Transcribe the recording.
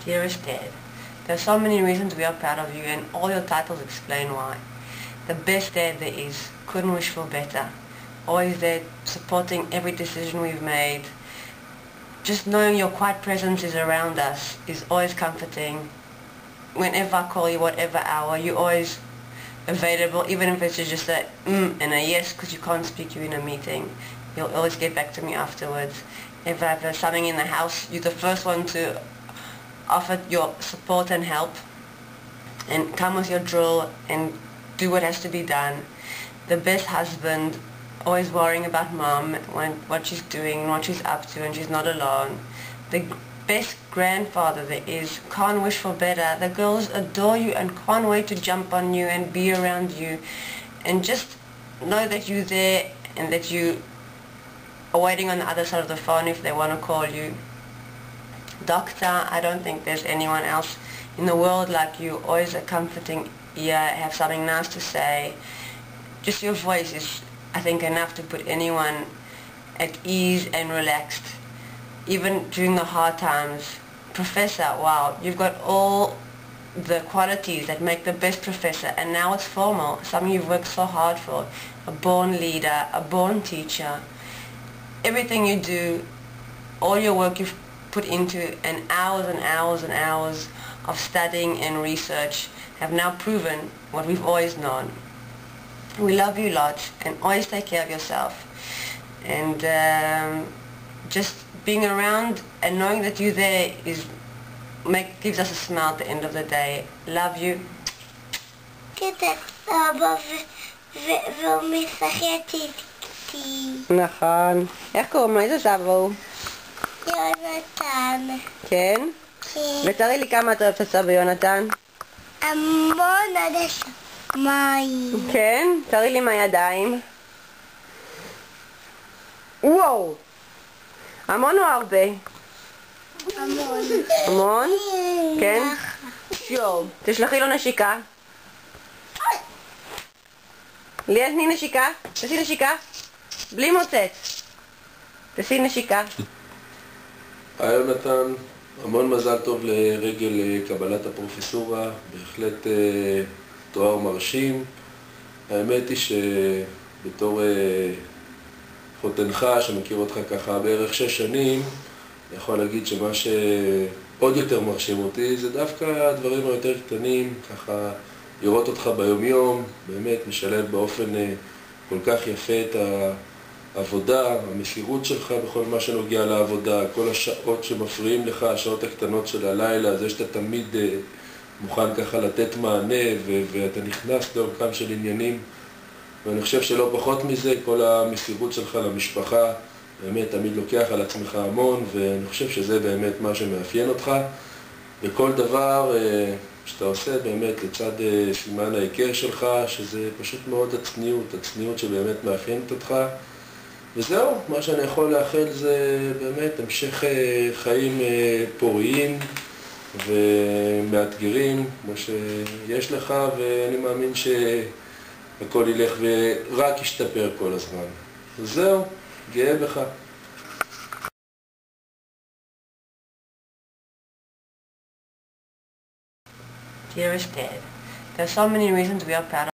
Dearest Dad, there are so many reasons we are proud of you, and all your titles explain why. The best dad there is, couldn't wish for better. Always there, supporting every decision we've made. Just knowing your quiet presence is around us is always comforting. Whenever I call you, whatever hour, you're always available, even if it's just a and a yes, because you can't speak, you're in a meeting. You'll always get back to me afterwards. If I have something in the house, you're the first one to offer your support and help, and come with your drill and do what has to be done. The best husband, always worrying about mom, what she's doing, what she's up to, and she's not alone. The best grandfather there is, can't wish for better. The girls adore you and can't wait to jump on you and be around you, and just know that you're there and that you are waiting on the other side of the phone if they want to call you. Doctor, I don't think there's anyone else in the world like you. Always a comforting ear, have something nice to say. Just your voice is, I think, enough to put anyone at ease and relaxed, even during the hard times. Professor, wow, you've got all the qualities that make the best professor, and now it's formal, something you've worked so hard for. A born leader, a born teacher. Everything you do, all your work you've put into, and hours and hours of studying and research have now proven what we've always known. We love you lots, and always take care of yourself. And just being around and knowing that you're there gives us a smile at the end of the day. Love you. כתת אבא והוא משחק איתי. נכון. איך קוראים לו? איזה סבא הוא? יונתן. כן? כן. ותראי לי כמה את אוהבת את סבא יונתן. המון עד השמיים. כן? תראי לי מהידיים. וואו! המון או הרבה? המון. המון? כן? יואו, תשלחי לו נשיקה. ליאל, תני נשיקה. תעשי נשיקה. בלי מוצץ. תעשי נשיקה. היי יונתן, המון מזל טוב לרגל קבלת הפרופסורה, בהחלט תואר מרשים. האמת היא שבתור חותנך, שמכיר אותך ככה בערך 6 שנים, אני יכול להגיד שמה שעוד יותר מרשים אותי זה דווקא הדברים היותר קטנים, ככה לראות אותך ביום-יום, באמת משלב באופן כל כך יפה את העבודה, המסירות שלך בכל מה שנוגע לעבודה, כל השעות שמפריעים לך, השעות הקטנות של הלילה, זה שאתה תמיד מוכן ככה לתת מענה ואתה נכנס לעומקם של עניינים. ואני חושב שלא פחות מזה, כל המסירות שלך למשפחה, באמת תמיד לוקח על עצמך המון, ואני חושב שזה באמת מה שמאפיין אותך. וכל דבר שאתה עושה באמת לצד סימן ההיכר שלך, שזה פשוט מאוד הצניעות שבאמת מאפיינת אותך. וזהו, מה שאני יכול לאחל זה באמת המשך חיים פוריים ומאתגרים, כמו שיש לך, ואני מאמין שהכל ילך ורק ישתפר כל הזמן. וזהו, גאה בך. Dearest Dad, there are so many reasons we are proud of